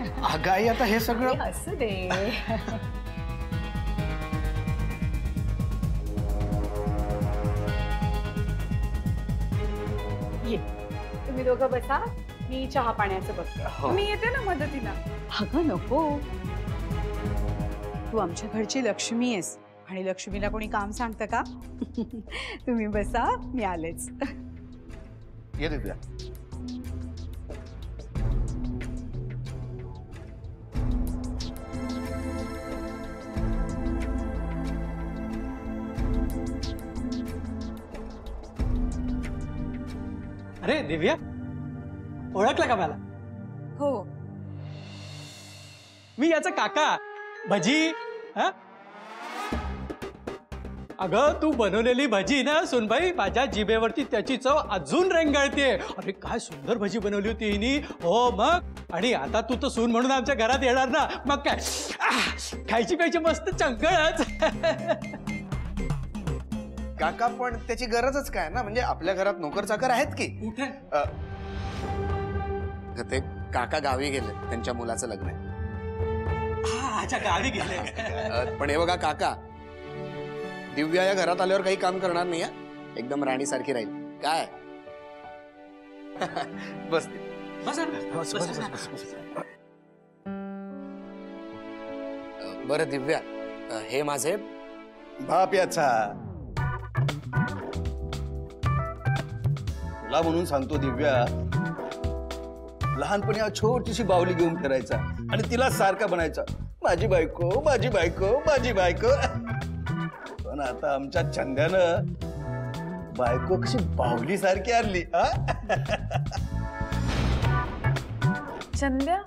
अगं आई आता हे सगळं असू दे. ये तुम्ही दोघं बसा, मी चहा पाण्याचं बघते. मी येते ना मदतीला. अगं नको, तू आमच्या घरची लक्ष्मी आहेस आणि लक्ष्मीला कोणी काम सांगतं का? तुम्ही बसा, मी आलेच. ये दिव्या. अरे दिव्या, ओळखलं का मला? हो, मी याचा काका भजी. हा, अगं तू बनवलेली भजी ना सुनबाई, माझ्या जिभेवरती त्याची चव अजून रेंगाळते. अरे काय सुंदर भजी बनवली होती हिनी. हो मग, आणि आता तू तर सून म्हणून आमच्या घरात येणार ना, मग काय खायची प्यायची मस्त चंगळच. काका पण त्याची गरजच काय ना, म्हणजे आपल्या घरात नोकर चाकर आहेत की. ते काका गावी गेले, त्यांच्या मुलाचं लग्न आहे. अच्छा गावी गेले. पण हे बघा काका, दिव्या या घरात आल्यावर काही काम करणार नाही, एकदम राणी सारखी राहील. काय बस बरं दिव्या, हे माझे बाप याचा तुला म्हणून सांगतो दिव्या, लहानपणी छोटीशी बाहुली घेऊन फिरायचा आणि तिला सारखा बनायचा माझी बायको माझी बायको माझी बायको. पण आता आमच्या चंद्यानं बायको कशी बाहुली सारखी आणली. चंद्या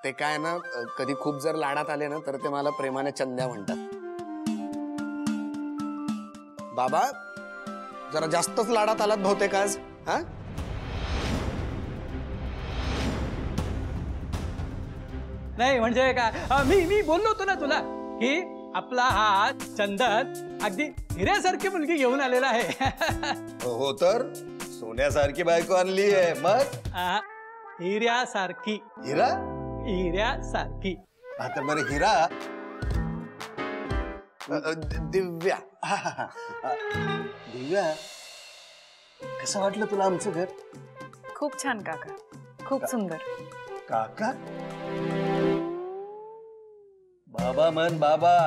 ते काय ना, कधी खूप जर लाडात आले ना तर ते मला प्रेमाने चंद्या म्हणतात. बाबा जरा जास्तच लाडात आलात बहुतेक आज. हा, नाही म्हणजे काय, मी बोललो होतो ना तुला की आपला हा चंदन अगदी हिऱ्यासारखी मुलगी घेऊन आलेला आहे. हो तर सोन्यासारखी बायको आणली आहे. मग हिऱ्यासारखी. हिरा? हिऱ्यासारखी. आता बरं हिरा दिव्या. दिव्या, कसं वाटलं तुला आमचं घर? खूप छान काका, खूप सुंदर. काका? बाबा मन बाबा,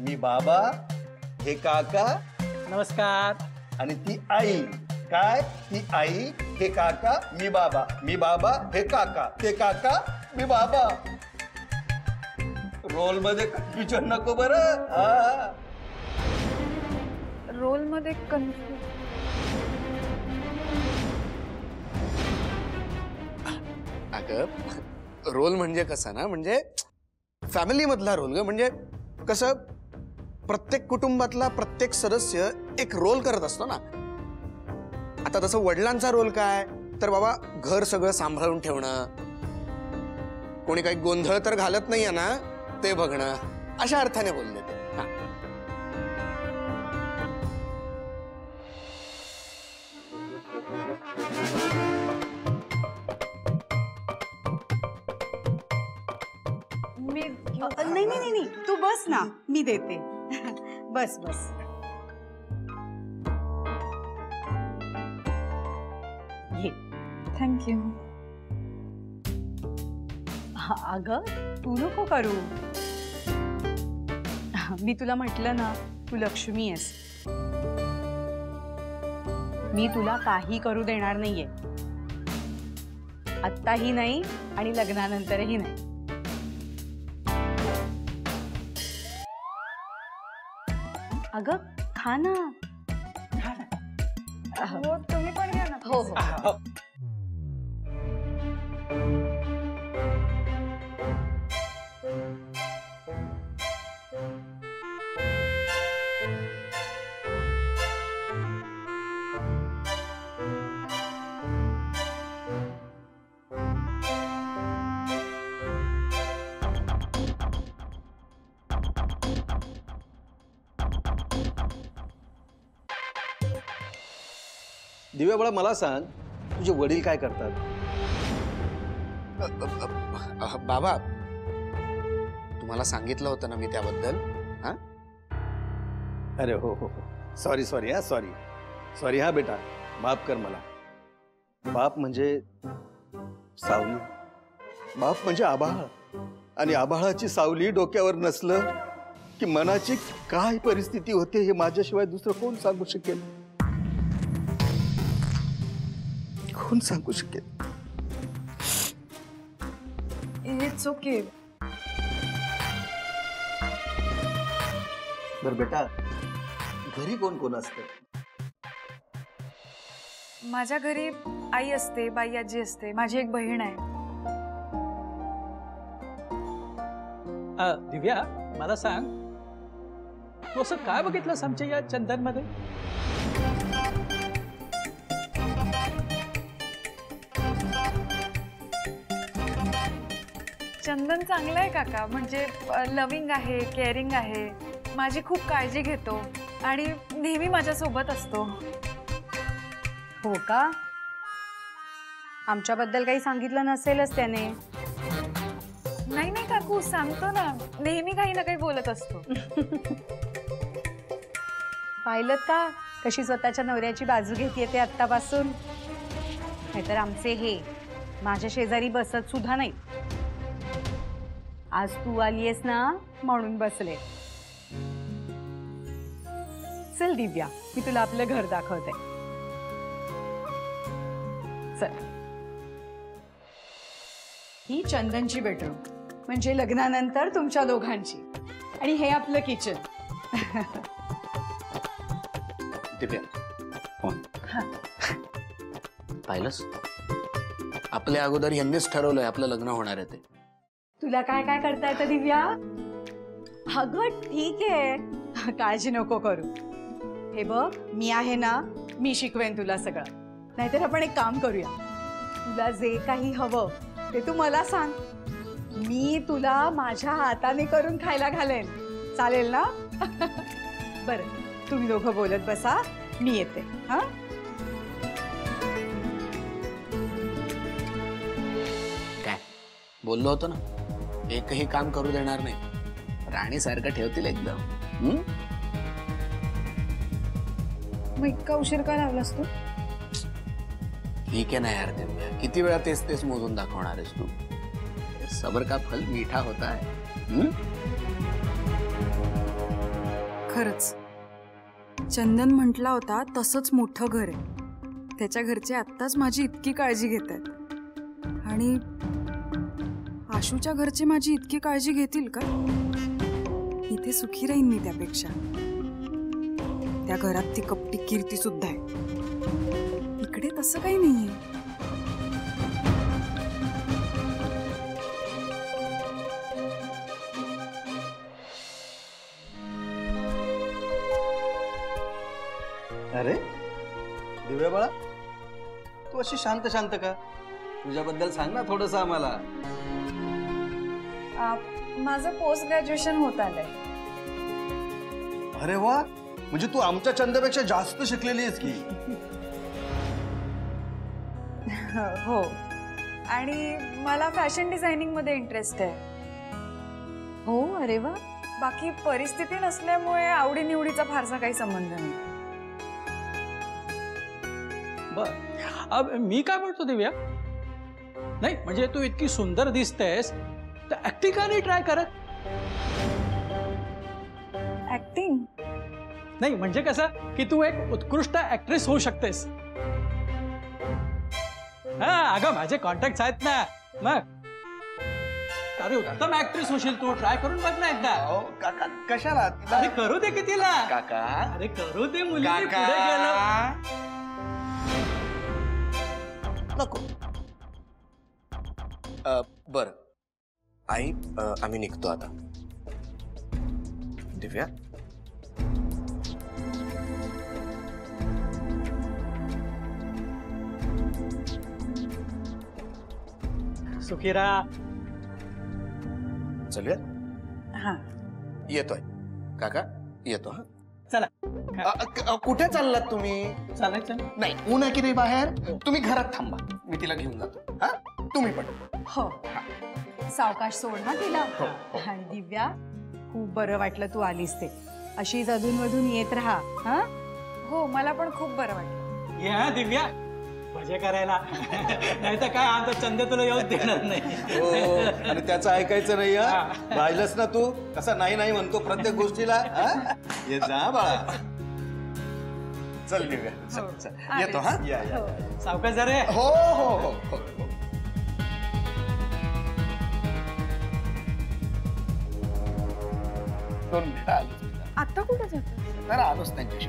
मी बाबा, हे काका. नमस्कार. आणि ती आई. काय? ती आई, हे काका, मी बाबा. मी बाबा, हे काका. ते काका, मी बाबा. रोल मध्ये कन्फ्युजन नको बरं. रोल मध्ये कन्फ्युज. अगं रोल म्हणजे कसं ना, म्हणजे फॅमिली मधला रोल ग. म्हणजे कसं प्रत्येक कुटुंबातला प्रत्येक सदस्य एक रोल करत असतो ना. आता तसं वडिलांचा रोल काय, तर बाबा घर सगळं सांभाळून ठेवणं, कोणी काही गोंधळ तर घालत नाहीये ना ते बघणं, अशा अर्थाने बोलले ते. नाही, तू बस ना, मी देते. बस बस. घे. थँक्यू. अगं तू नको करू. मी तुला म्हटलं ना, तू लक्ष्मी आहेस. मी तुला काही करू देणार नाहीये, आत्ताही नाही आणि लग्नानंतरही नाही. अगं खा ना. हो तुम्ही पण घ्या ना. हो हो. दिव्या बाळा, मला सांग, तुझे वडील काय करतात? बाबा तुम्हाला सांगितलं होतं ना मी त्याबद्दल. हा अरे हो हो हो, सॉरी सॉरी हा, सॉरी सॉरी हा बेटा, माफ कर मला. बाप म्हणजे सावली, बाप म्हणजे आभाळ, आणि आभाळाची सावली डोक्यावर नसलं की मनाची काय परिस्थिती होते हे माझ्याशिवाय दुसरं कोण सांगू शकेल, कोण सांगू शकेल. It's okay. बर बेटा, घरी कोण कोण असतं? माझ्या घरी आई असते, बाई आजी असते, माझी एक बहीण आहे. दिव्या मला सांग, तू असं काय बघितलंस आमच्या या चंदनमध्ये? चंदन चांगला आहे काका, म्हणजे लविंग आहे, केअरिंग आहे, माझी खूप काळजी घेतो आणि नेहमी माझ्या सोबत असतो. हो का? आमच्याबद्दल काही सांगितलं नसेलच त्याने. नाही नाही काकू, सांगतो ना, नेहमी काही ना काही बोलत असतो. पाहिलं का कशी स्वतःच्या नवऱ्याची बाजू घेते ते आत्तापासून. नाहीतर आमचे हे माझ्या शेजारी बसत सुद्धा नाही. आज तू आलीयस ना म्हणून बसले. चल दिव्या, मी तुला आपलं घर दाखवते. चल. ही चंदनची बेडरूम, म्हणजे लग्नानंतर तुमच्या दोघांची. आणि हे आपलं किचन. दिव्या फोन पाहिलंस, आपल्या अगोदर यांनीच ठरवलंय आपलं लग्न होणार आहे ते. तुला काय काय करता येतं दिव्या? अगं ठीक आहे, काळजी नको करू. हे बघ, मी आहे ना, मी शिकवेन तुला सगळं. नाहीतर आपण एक काम करूया, तुला जे काही हवं ते तू मला सांग, मी तुला माझ्या हाताने करून खायला घालेन. चालेल ना? बरं, तुम्ही दोघं बोलत बसा, मी येते. हा काय बोललो होतो ना, एकही काम करू देणार नाही, राणीसारखं ठेवतील एकदम. मग इतका उशीर का लावलास तू? ठीक आहे ना यार दिव्या, किती वेळा तेच तेच मोजून दाखवणार आहेस तू? सबर का फल मीठा होता है. खरंच चंदन म्हटला होता तसंच मोठं घर आहे. त्याच्या घरचे आत्ताच माझी इतकी काळजी घेत आहेत, आणि आशूच्या घरचे माझी इतकी काळजी घेतील का? इथे सुखी राहीन मी त्यापेक्षा. त्या घरात ती कपटी कीर्ती सुद्धा आहे, इकडे तसं काही नाहीये. अरे दिव्या बाळा, तू अशी शांत शांत का? तुझ्याबद्दल सांग ना थोडस आम्हाला. माझं पोस्ट ग्रॅज्युएशन होत आलंय. अरे वा, म्हणजे तू आमच्या चंदपेक्षा जास्त शिकलेली आहेस की. हो, आणि मला फॅशन डिझायनिंग मध्ये इंटरेस्ट आहे. हो, अरे वा. बाकी परिस्थिती नसल्यामुळे आवडीनिवडीचा फारसा काही संबंध नाही. बर, मी काय म्हणतो दिव्या, नाही म्हणजे तू इतकी सुंदर दिसतेस तर ऍक्टिंग का नाही ट्राय करत? ऍक्टिंग? नाही म्हणजे कसं की तू एक उत्कृष्ट ऍक्ट्रेस होऊ शकतेस. हा अगं, माझे कॉन्टॅक्ट आहेत ना. मग अरे उत्तम ऍक्ट्रेस होशील तू. ट्राय करून बघ ना एकदा. काका कशाला? अरे करू दे की तिला. काका, अरे करू दे, मुलीने पुढे गेलो. नको. बर आई, आम्ही निघतो आता. दिव्या, सुखीरा. चलूया. हा, येतोय काका, येतो. हा चला. कुठे चाललात तुम्ही? चालायचं. नाही, ऊन आहे की नाही बाहेर? तुम्ही घरात थांबा, मी तिला घेऊन जातो. हा, तुम्ही पण. हो सावकाश सोड ना तिला. आणि दिव्या खूप बरं वाटलं तू आलीस ते. अशीच अधूनमधून येत राहा. हा हो मला पण खूप बरं वाटलं. ये हा दिव्या मजा करायला. नाही तर काय आमचा चंद तुला येऊच देणार नाही. हो आणि त्याचं ऐकायचं नाही हा. पाहिलंस ना तू कसा नाही नाही म्हणतो प्रत्येक गोष्टीला हा? ये जा बाळा. चल दिव्या चल, चल. येतो हा. या या सावकाश जा रे. हो हो हो हो हो. दोन मिनिटं आलोच मी. आता कुठे जातो? जरा आलोच त्यांच्याशी.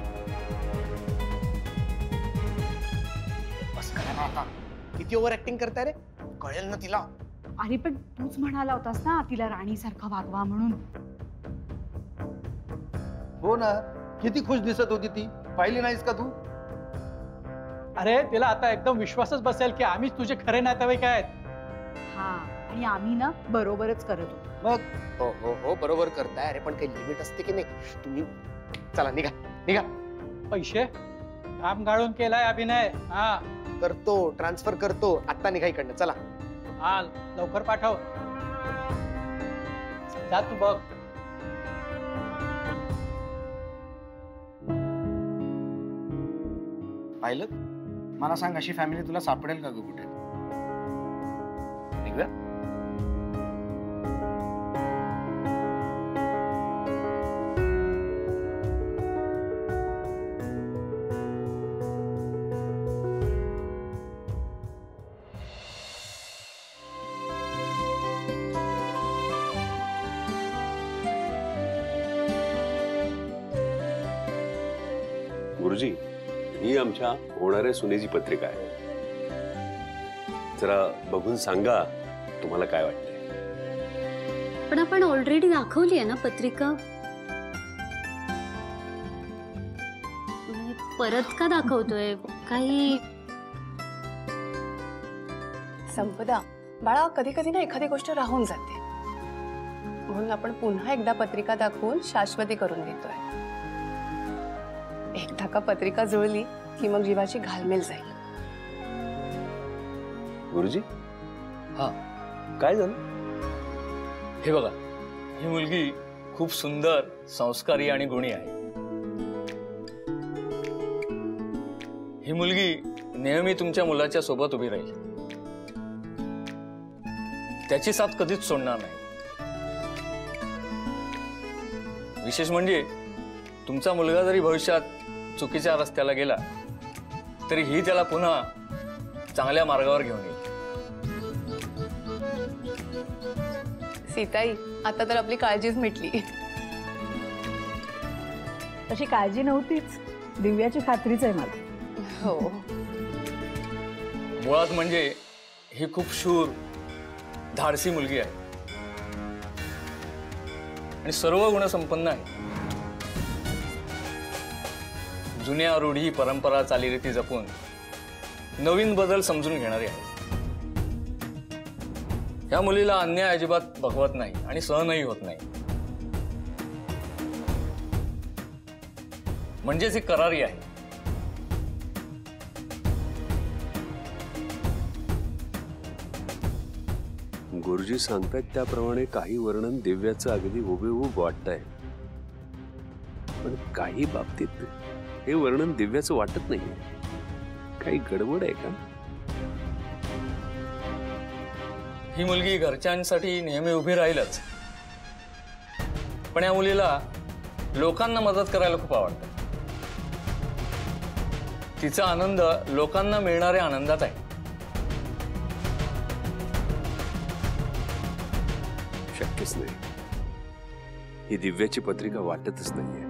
बस करा ना आता. किती ओव्हर ऍक्टिंग करताय रे? कळेल ना तिला. अरे पण तूच म्हणाला होतास ना तिला राणीसारखं वागवा म्हणून. हो ना किती खुश दिसत होती ती. पाहिली नाहीस का तू? अरे तिला आता एकदम विश्वासच बसेल की आम्हीच तुझे खरे नातेवाईक आहेत. हा आणि आम्ही ना बरोबरच करत होतो. मग हो हो हो बरोबर करताय. अरे पण काही लिमिट असते की नाही. तुम्ही चला निघा निघा. पैसे काम गाळून केलाय अभिनय. हा करतो ट्रान्सफर करतो. आत्ता निघा इकडनं. चला. हा लवकर पाठव. जा तू बघ. पाहिलं मला सांग अशी फॅमिली तुला सापडेल का ग कुठे? निघूया. गुरुजी ही आमच्या होणाऱ्या सुनेची पत्रिका आहे. जरा बघून सांगा तुम्हाला काय वाटतंय. पण आपण ऑलरेडी दाखवली आहे ना पत्रिका. परत का दाखवतोय? काही संपदा बाळा, कधी कधी ना एखादी गोष्ट राहून जाते म्हणून आपण पुन्हा एकदा पत्रिका दाखवून शाश्वती करून देतोय. एकदा का पत्रिका जुळली की मग जीवाची घालमेल जाईल. गुरुजी हा काय झालं? हे बघा, ही मुलगी खूप सुंदर, संस्कारी आणि गुणी आहे. ही मुलगी नेहमी तुमच्या मुलाच्या सोबत उभी राहील. त्याची साथ कधीच सोडणार नाही. विशेष म्हणजे तुमचा मुलगा जरी भविष्यात चुकीच्या रस्त्याला गेला तरी ही त्याला पुन्हा चांगल्या मार्गावर घेऊन येईल. सीताई, आता तर आपली काळजीच मिटली. तशी काळजी नव्हतीच. दिव्याची खात्रीच आहे मला. हो, मुळात म्हणजे ही खूप शूर, धाडसी मुलगी आहे आणि सर्व गुणसंपन्न आहे. जुन्या रूढी, परंपरा, चालीरीती जपून नवीन बदल समजून घेणारी आहे. या मुलीला अन्याय अजिबात बघवत नाही आणि सहनही होत नाही. म्हणजेच ही करारी आहे. गुरुजी सांगतात त्याप्रमाणे काही वर्णन दिव्याचं अगदी हुबेहूब वाटतंय, पण काही बाबतीत हे वर्णन दिव्याचं वाटत नाहीये. काही गडबड आहे का? ही मुलगी घरच्यांसाठी नेहमी उभी राहीलच, पण या मुलीला लोकांना मदत करायला खूप आवडतं. तिचा आनंद लोकांना मिळणाऱ्या आनंदात आहे. शक्यच नाही. ही दिव्याची पत्रिका वाटतच नाहीये.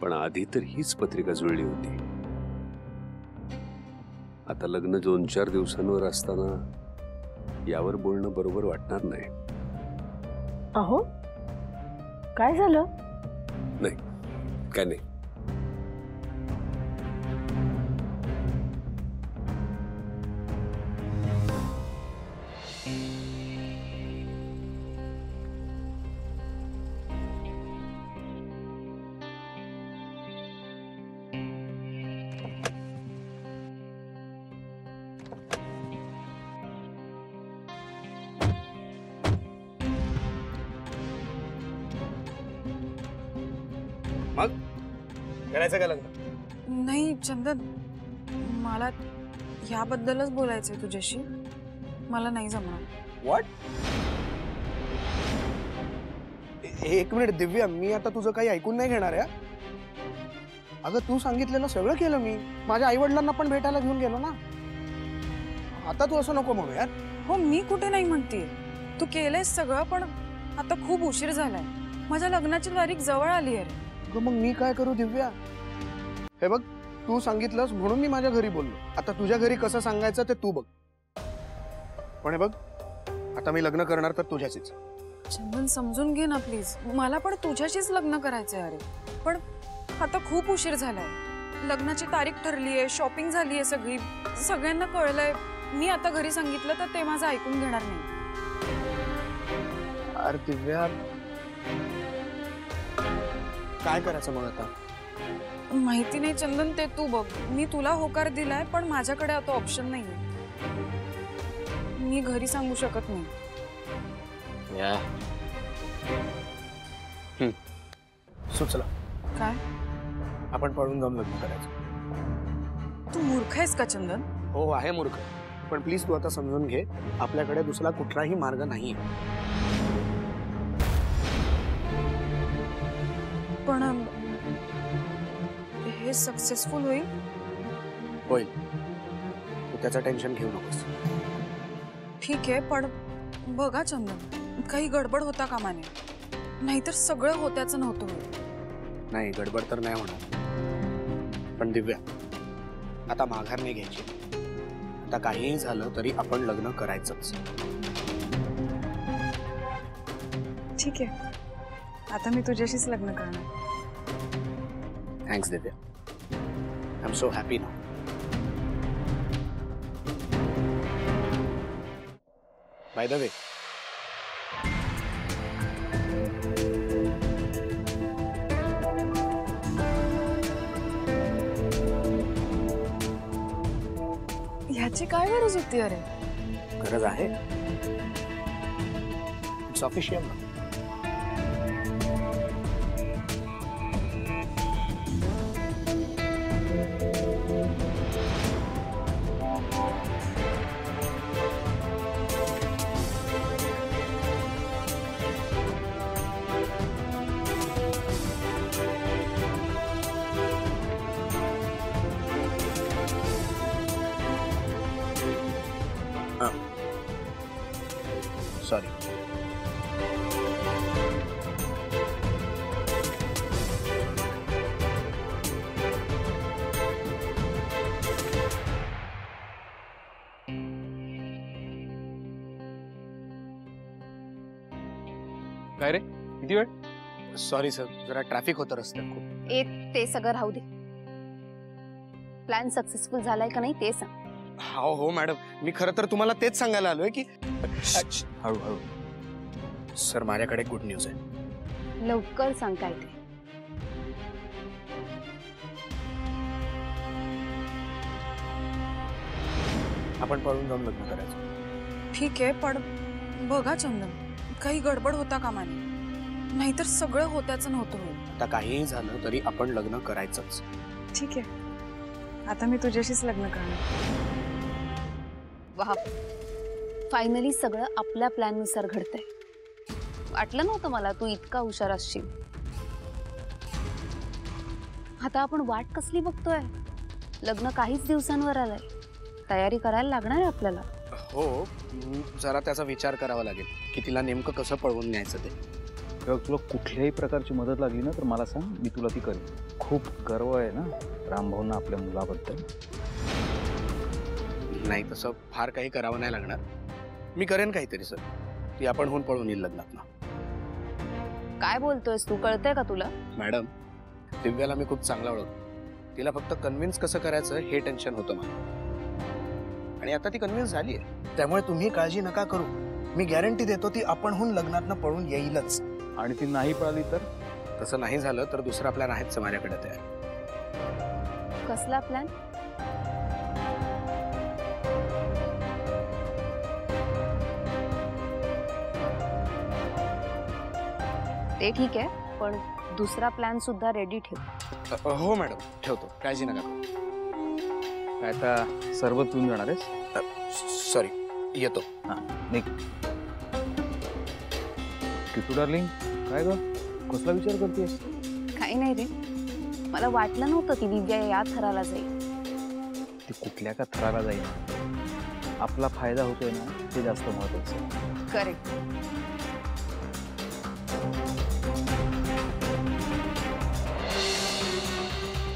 पण आधी तर हीच पत्रिका जुळली होती. आता लग्न 2-4 दिवसांवर असताना यावर बोलणं बरोबर वाटणार नाही. अहो काय झालं? नाही, काय नाही. करायचं का लग्न? नाही चंदन, मला ह्याबद्दलच बोलायचंय तुझ्याशी. मला नाही जमणार. व्हॉट? एक मिनिट दिव्या, मी आता तुझं काही ऐकून नाही घेणार आहे. अगं तू सांगितलेलं सगळं केलं मी. माझ्या आई वडिलांना पण भेटायला घेऊन गेलो ना. आता तू असं नको म्हणू यार. हो, मी कुठे नाही म्हणते. तू केलंयस सगळं, पण आता खूप उशीर झालाय. माझ्या लग्नाची तारीख जवळ आली आहे रे. अगं मग मी काय करू दिव्या? हे बघ, तू सांगितलंस म्हणून मी माझ्या घरी बोललो. आता तुझ्या घरी कसं सांगायचं ते तू बघ. पण हे बघ, आता मी लग्न करणार तर तुझ्याशीच. चंदन समजून घे ना प्लीज. मला पण तुझ्याशीच लग्न करायचंय अरे. पण आता खूप उशीर झालाय. लग्नाची तारीख ठरलीये, शॉपिंग झालीये सगळी, सगळ्यांना कळलंय. मी आता घरी सांगितलं तर ते माझं ऐकून घेणार नाही. अरे दिव्या, काय करायचं मग आता? माहिती नाही चंदन, ते तू बघ. मी तुला होकार दिलाय, पण माझ्याकडे आता ऑप्शन नाहीये. मी घरी सांगू शकत नाही. सुचला. काय? आपण पळून जाऊन लग्न करायचं. तू मूर्ख आहेस का चंदन? हो आहे मूर्ख, पण प्लीज तू आता समजून घे, आपल्याकडे दुसरा कुठलाही मार्ग नाही. पण हे सक्सेसफुल होईल? होईल, तू त्याचं टेन्शन घेऊ नकोस. ठीक आहे, पण बघा चंदन, काही गडबड होता कामा नये. नाहीतर सगळं होत्याचं नव्हतं होईल. नाही, गडबड तर नाही होणार. पण दिव्या, आता माघार नाही घ्यायची. आता काहीही झालं तरी आपण लग्न करायचंच. ठीक आहे, आता मी तुझ्याशीच लग्न करणार. Thanks Divya. I am so happy now. By the way, ह्याची काय गरज होती अरे? गरज आहे. इट्स ऑफिशियल ना. सॉरी. काय रे, किती वेळ? सॉरी सर, जरा ट्रॅफिक होतं रस्त्यात खूप. ते सगळं राहू दे. प्लॅन सक्सेसफुल झालाय का नाही ते सांग. हो हो मॅडम, मी खरं तर तुम्हाला तेच सांगायला आलोय की हळूहळू. सर, माझ्याकडे गुड न्यूज आहे. लवकर सांग काय ते. आपण पळून जाऊन लग्न करायचं. ठीक आहे, पण बघा चंदन, काही गडबड होता कामा नये. नाहीतर सगळं होत्याचं नव्हतं होईल. आता काहीही झालं तरी आपण लग्न करायचंच. ठीक आहे, आता मी तुझ्याशीच लग्न करणार. वाह, फायनली सगळं आपल्या प्लॅननुसार घडतंय. वाटलं नव्हतं मला तू इतका हुशार असशील. आता आपण वाट कसली बघतोय? लग्न काहीच दिवसांवर आलंय. तयारी करायला लागणार आहे आपल्याला. हो, जरा त्याचा विचार करावा लागेल की तिला नेमकं कसं पळवून न्यायचं ते. तुला कुठल्याही प्रकारची मदत लागली ना तर मला सांग, मी तुला ती करेन. खूप गर्व आहे ना रामभाऊंना आपल्या मुलाबद्दल. नाही, तसं फार काही करावं नाही लागणार. मी करेन काहीतरी सर. ती आपण होऊन पळून येईल लग्नात ना. काय बोलतोयस तू? कळतंय का तुला? मॅडम, दिव्याला मी खूप चांगला ओळखतो. तिला फक्त कन्व्हिन्स कसं करायचं हे टेन्शन होतं मला. आणि आता ती कन्व्हिन्स झाली आहे. त्यामुळे तुम्ही काळजी नका करू. मी गॅरंटी देतो ती आपण होऊन लग्नातनं पळून येईलच. आणि ती नाही पळाली तर? तसं नाही झालं तर दुसरा प्लॅन आहेच माझ्याकडे तयार. कसला प्लॅन? ते ठीक आहे, पण दुसरा प्लॅन सुद्धा रेडी ठेव. हो मॅडम, ठेवतो, काळजी नका करू. काय आता सरबत पिऊन जाणार आहेस? सॉरी, येतो. हां निघ. किटू डार्लिंग, काय ग कसला विचार करतेस? काही नाही रे, मला वाटलं नव्हतं की दिव्या या थराला जाईल. ती कुठल्या का थराला जाईल, आपला फायदा होतोय ना ते जास्त महत्वाचं. करेक्ट.